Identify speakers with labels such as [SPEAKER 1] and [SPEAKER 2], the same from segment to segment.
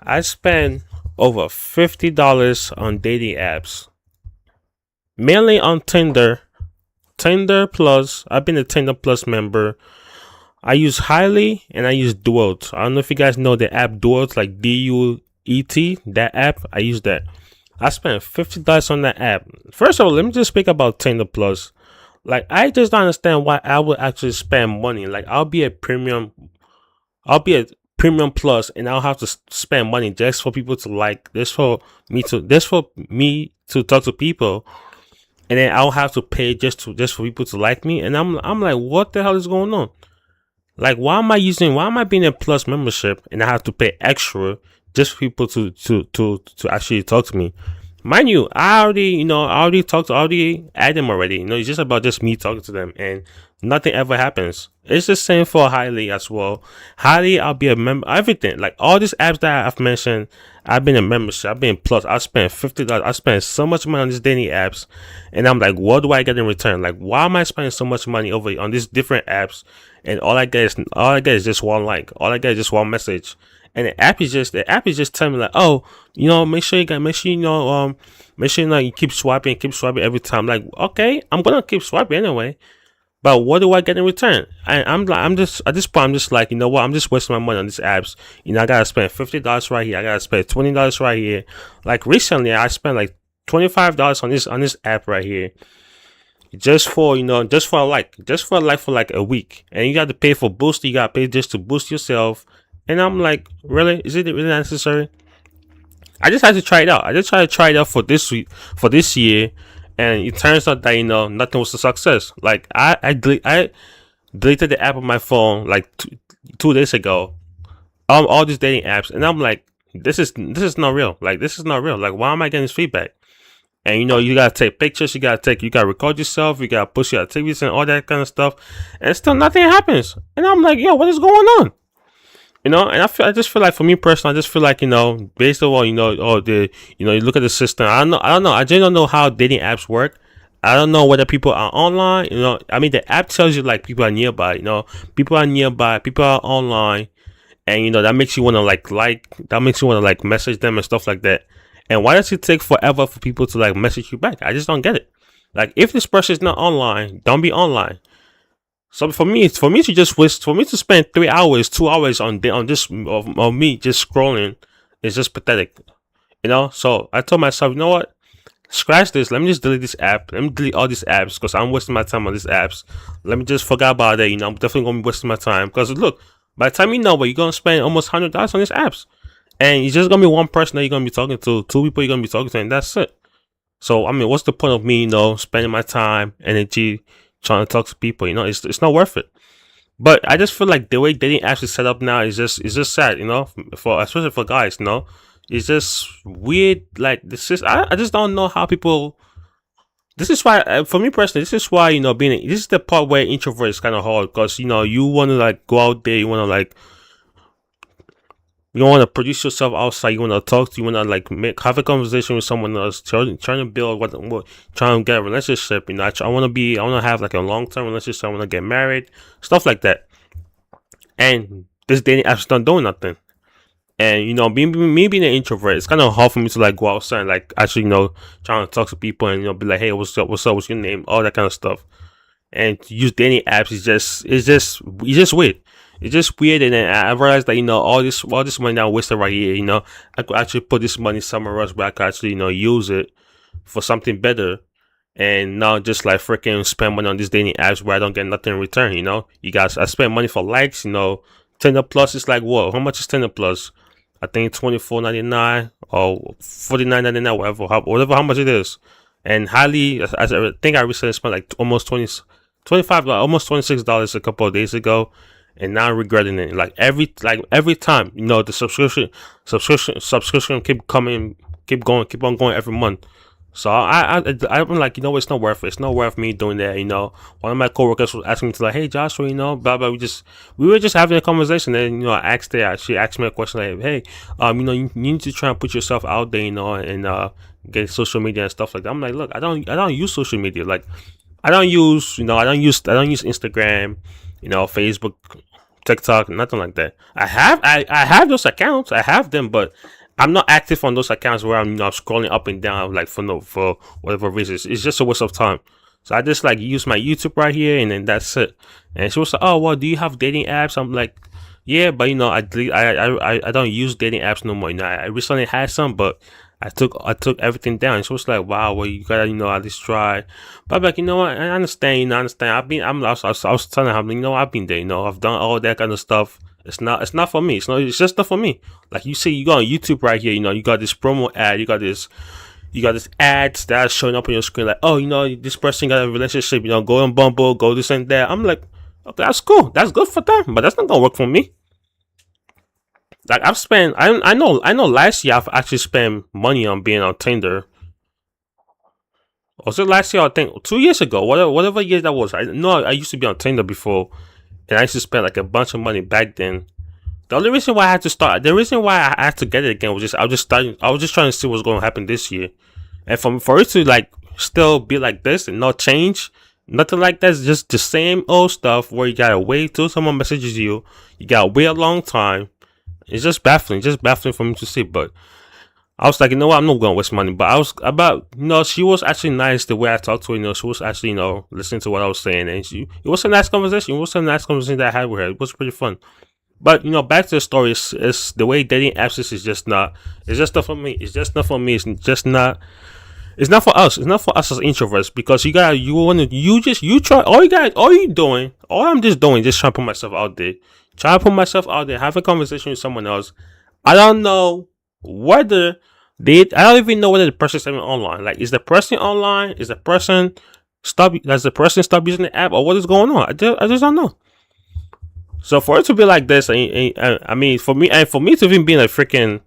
[SPEAKER 1] I spend over $50 on dating apps, mainly on Tinder. Tinder Plus. I've been a Tinder Plus member. I use hily and I use duet. I don't know if you guys know the app duet, like DUET. That app, I use that. I spent $50 on that app. First of all, let me just speak about Tinder Plus. Like, I just don't understand why I would actually spend money. Like, I'll be a premium plus, and I'll have to spend money just for people to like, just for me to talk to people, and then I'll have to pay just for people to like me. And I'm like, what the hell is going on? Like, why am I being a plus membership and I have to pay extra just for people to actually talk to me? Mind you, I already talked, I already add them already. It's just about just me talking to them, and nothing ever happens. It's the same for hily as well. Hily, I'll be a member. Everything, like all these apps that I've mentioned, I've been a membership. I've been plus. I spent $50. I spent so much money on these dating apps, and I'm like, what do I get in return? Like, why am I spending so much money over on these different apps, and all I get is just one like, all I get is just one message. And the app is just telling me like, oh, make sure you keep swiping every time. Like, okay, I'm gonna keep swiping anyway. But what do I get in return? I'm just at this point I'm just like, you know what? I'm just wasting my money on these apps. I gotta spend $50 right here. I gotta spend $20 right here. Like recently, I spent like $25 on this app right here, just for just for for like a week. And you got to pay for boost. You got to pay just to boost yourself. And I'm like, really? Is it really necessary? I just had to try it out. I just tried to try it out for this week, for this year, and it turns out that nothing was a success. Like I deleted the app on my phone like 2 days ago. All these dating apps, and I'm like, this is not real. Like, this is not real. Like, why am I getting this feedback? And you gotta take pictures, you gotta record yourself, you gotta push your activities and all that kind of stuff, and still nothing happens. And I'm like, yo, what is going on? And I just feel like, for me personally, I just feel like, based on you look at the system. I don't know. I just don't know how dating apps work. I don't know whether people are online. I mean, the app tells you like people are nearby. People are nearby, people are online, and that makes you want to that makes you want to like message them and stuff like that. And why does it take forever for people to like message you back? I just don't get it. Like, if this person is not online, don't be online. So for me to spend 3 hours, 2 hours on this of me just scrolling is just pathetic. So I told myself, you know what? Scratch this. Let me just delete this app. Let me delete all these apps because I'm wasting my time on these apps. Let me just forget about it. I'm definitely gonna be wasting my time because look, by the time you're gonna spend almost $100 on these apps, and it's just gonna be one person that you're gonna be talking to, two people you're gonna be talking to, and that's it. So I mean, what's the point of me, spending my time, energy, trying to talk to people? It's not worth it. But I just feel like the way dating apps is set up now is just sad, for especially for guys, it's just weird. Like, I just don't know how people. This is why, for me personally, this is why this is the part where introvert is kind of hard because you want to like go out there, you want to produce yourself outside. You want to talk to. You want to like have a conversation with someone else. Trying to build trying to get a relationship. I want to have like a long term relationship. I want to get married, stuff like that. And this dating app's not doing nothing. And me being an introvert, it's kind of hard for me to like go outside and like actually trying to talk to people and be like, hey, what's up, what's your name, all that kind of stuff. And to use dating apps is just weird. It's just weird, and then I realized that all this money now wasted right here. I could actually put this money somewhere else where I could actually use it for something better, and not just like freaking spend money on these dating apps where I don't get nothing in return. You guys, I spend money for likes. Tinder Plus is like what? How much is Tinder Plus? I think $24.99 or $49.99, whatever how much it is. And hily, I think I recently spent like almost $25, almost $26 a couple of days ago. And now I'm regretting it. Like every time, the subscription keep on going every month. So I'm like, it's not worth it. It's not worth me doing that. One of my coworkers was asking me to like, hey Joshua, blah blah. We were just having a conversation, and I asked her. She asked me a question like, hey, you need to try and put yourself out there, and get social media and stuff like that. I'm like, look, I don't use social media. Like, I don't use Instagram, Facebook, TikTok, nothing like that. I have those accounts. I have them, but I'm not active on those accounts where I'm scrolling up and down like for whatever reasons. It's just a waste of time. So I just like use my YouTube right here, and then that's it. And she was like, "Oh, well, do you have dating apps?" I'm like, "Yeah, but I delete. I don't use dating apps no more. I recently had some, but I took everything down." And she was like, "Wow, well, you gotta at least try." But I'm like, you know what? I understand. I understand. I was telling her, I've been there. I've done all that kind of stuff. It's not for me. It's just not for me. Like you see, you go on YouTube right here. You got this promo ad. You got this ads that are showing up on your screen. Like, oh, this person got a relationship. Go on Bumble, go this and that. I'm like, okay, that's cool. That's good for them, but that's not gonna work for me. Like I've spent, I know. Last year I've actually spent money on being on Tinder. Was it last year? I think 2 years ago. Whatever year that was. I know I used to be on Tinder before, and I used to spend like a bunch of money back then. The only reason why I had to start, the reason why I had to get it again was just I was just trying to see what's going to happen this year, and for it to like still be like this and not change, nothing like that. It's just the same old stuff where you gotta wait till someone messages you. You gotta wait a long time. It's just baffling for me to see. But I was like, what, I'm not gonna waste money. But I was about, she was actually nice the way I talked to her. She was actually, listening to what I was saying, and it was a nice conversation. It was a nice conversation that I had with her. It was pretty fun. But back to the story. It's the way dating apps is just not. It's just not for me. It's just not for me. It's just not. It's not for us. It's not for us as introverts because you try. All I'm just doing, just trying to put myself out there. Try to put myself out there. Have a conversation with someone else. I don't know whether I don't even know whether the person's even online. Like, is the person online? Is the person Does the person stop using the app, or what is going on? I just don't know. So for it to be like this, I mean, for me to even be in a freaking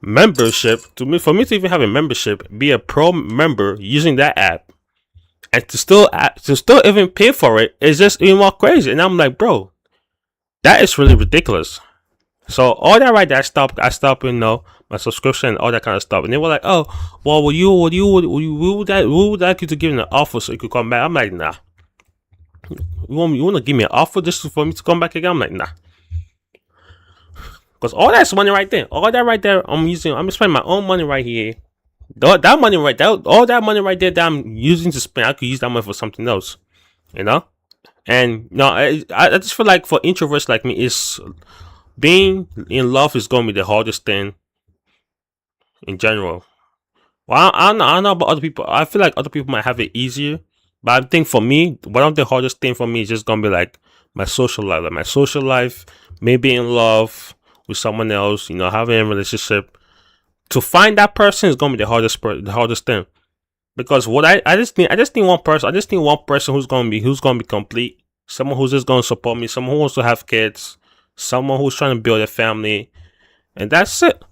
[SPEAKER 1] membership, for me to even have a membership, be a pro member using that app, and to still even pay for it is just even more crazy. And I'm like, bro, that is really ridiculous. So all that right there, I stopped, my subscription and all that kind of stuff. And they were like, oh, well, we would like you to give me an offer so you could come back. I'm like, nah. You want to give me an offer just for me to come back again? I'm like, nah. Because all that's money right there. All that right there, I'm spending my own money right here. All that money right there that I'm using to spend, I could use that money for something else. And I just feel like for introverts like me, it's being in love is going to be the hardest thing in general. Well, I don't know about other people. I feel like other people might have it easier. But I think for me, one of the hardest thing for me is just going to be like my social life. Like my social life, maybe in love with someone else, having a relationship. To find that person is going to be the hardest thing. Because what I just need one person. I just need one person who's going to be complete. Someone who's just going to support me. Someone who wants to have kids. Someone who's trying to build a family, and that's it.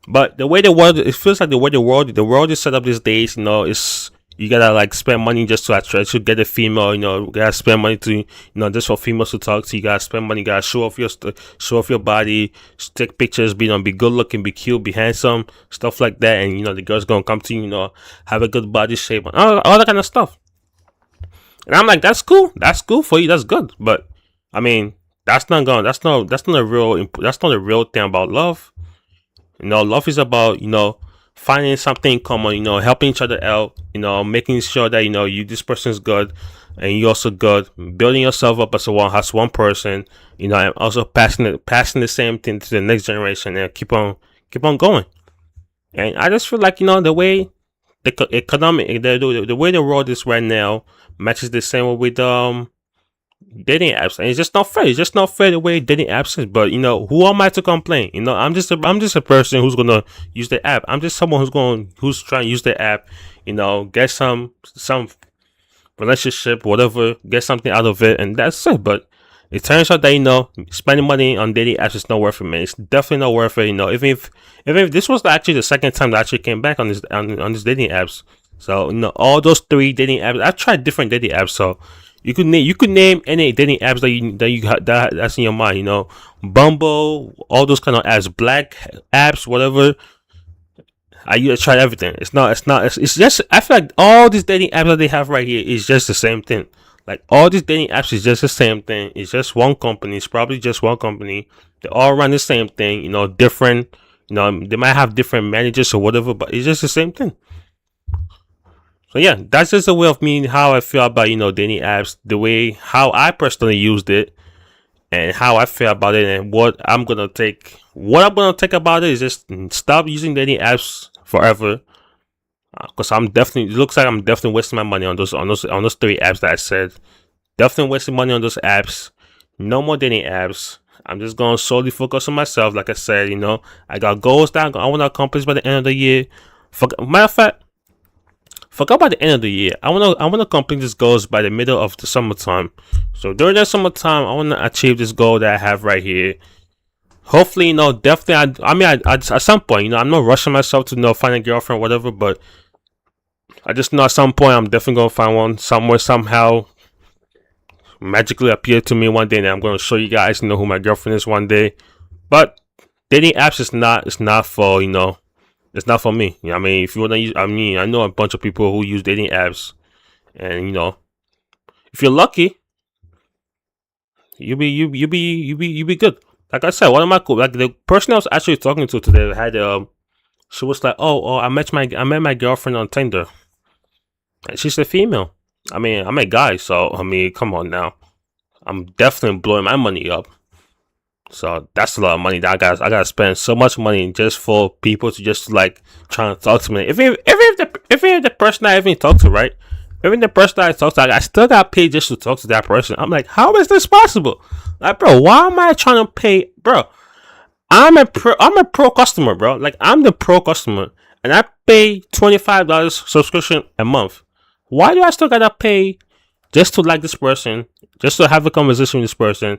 [SPEAKER 1] But it feels like the way the world is set up these days, is you gotta like spend money just to attract to get a female. You gotta spend money to just for females to talk to. You gotta spend money. You gotta show off your body, take pictures, be good looking, be cute, be handsome, stuff like that. And the girl's gonna come to you, have a good body shape, all that kind of stuff. And I'm like, that's cool for you. That's good, but I mean. That's not a real thing about love. Love is about, finding something in common, helping each other out, making sure that, this person's good and you're also good, building yourself up as one person, and also passing the same thing to the next generation and keep on going. And I just feel like, the way the way the world is right now matches the same with dating apps, and it's just not fair. It's just not fair the way dating apps is. But who am I to complain? I'm just a person who's gonna use the app. I'm just someone who's trying to use the app. Get some relationship, whatever, get something out of it, and that's it. But it turns out that spending money on dating apps is not worth it, man. It's definitely not worth it. Even if this was actually the second time that I actually came back on this dating apps. So all those 3 dating apps, I've tried different dating apps. So. You could name any dating apps that's in your mind. Bumble, all those kind of apps, black apps, whatever. I tried everything. It's just I feel like all these dating apps that they have right here is just the same thing. Like all these dating apps is just the same thing. It's just one company. It's probably just one company. They all run the same thing. Different. They might have different managers or whatever, but it's just the same thing. So yeah, that's just a way of me how I feel about dating apps, the way how I personally used it, and how I feel about it, and what I'm gonna take. What I'm gonna take about it is just stop using dating apps forever. Because I'm definitely, it looks like I'm definitely wasting my money on those three apps that I said. Definitely wasting money on those apps. No more dating apps. I'm just gonna solely focus on myself. Like I said, I got goals that I want to accomplish by the end of the year. Matter of fact, forget about the end of the year. I wanna complete these goals by the middle of the summertime. So during the summertime, I wanna achieve this goal that I have right here. Hopefully, definitely. At some point, I'm not rushing myself to find a girlfriend, or whatever. But I just know at some point I'm definitely gonna find one somewhere, somehow, magically appear to me one day, and I'm gonna show you guys, who my girlfriend is one day. But dating apps is not. It's not for It's not for me. I mean, if you wanna use, I know a bunch of people who use dating apps, and if you're lucky, you be good. Like I said, one of my like the person I was actually talking to today had she was like, oh, I met my girlfriend on Tinder, and she's a female. I mean, I'm a guy, so come on now. I'm definitely blowing my money up. So that's a lot of money that I gotta spend so much money just for people to just like trying to talk to me. If the person I even talk to, right? Even the person I talk to, I still got paid just to talk to that person. I'm like, how is this possible? Like, bro, why am I trying to pay, bro? I'm a pro customer, bro. Like, I'm the pro customer, and I pay $25 subscription a month. Why do I still gotta pay just to like this person, just to have a conversation with this person?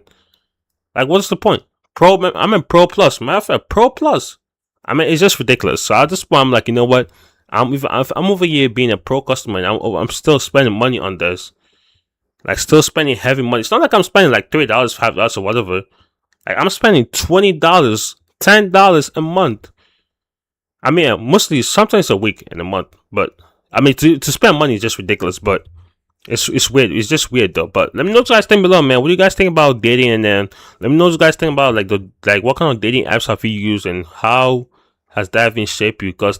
[SPEAKER 1] Like, what's the point? I'm a pro plus. Matter of fact, pro plus. I mean, it's just ridiculous. So at this point, I'm like, you know what? I'm over here being a pro customer, and I'm still spending money on this. Like, still spending heavy money. It's not like I'm spending like $3, $5 or whatever. Like, I'm spending $20, $10 a month. I mean, mostly sometimes a week and a month. But I mean, to spend money is just ridiculous. But it's weird. It's just weird though. But let me know what you guys think below, man. What do you guys think about dating? And then let me know what you guys think about like what kind of dating apps have you used, and how has that been shaped you? Because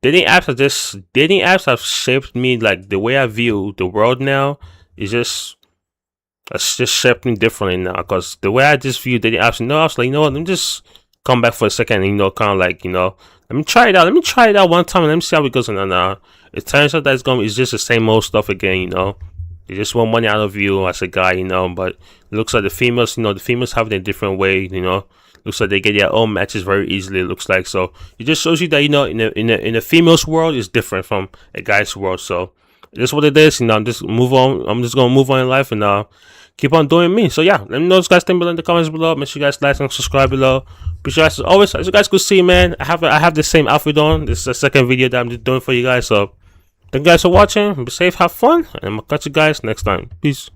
[SPEAKER 1] dating apps have shaped me, like the way I view the world now. Is just It's just shaped me differently now. Because the way I just view dating apps, I was like, what? Let me just come back for a second. And, kind of like, let me try it out. Let me try it out one time and let me see how it goes. And then it turns out that it's just the same old stuff again. They just want money out of you as a guy. But it looks like the females have it in a different way. Looks like they get their own matches very easily. It looks like. So it just shows you that in a female's world is different from a guy's world. So it is what it is. I'm just move on. I'm just gonna move on in life and keep on doing me. So yeah, let me know what you guys think below in the comments below. Make sure you guys like and subscribe below. Appreciate you guys as always. As you guys could see, man, I have the same outfit on. This is the second video that I'm just doing for you guys. So thank you guys for watching. Be safe, have fun, and I'm gonna catch you guys next time. Peace.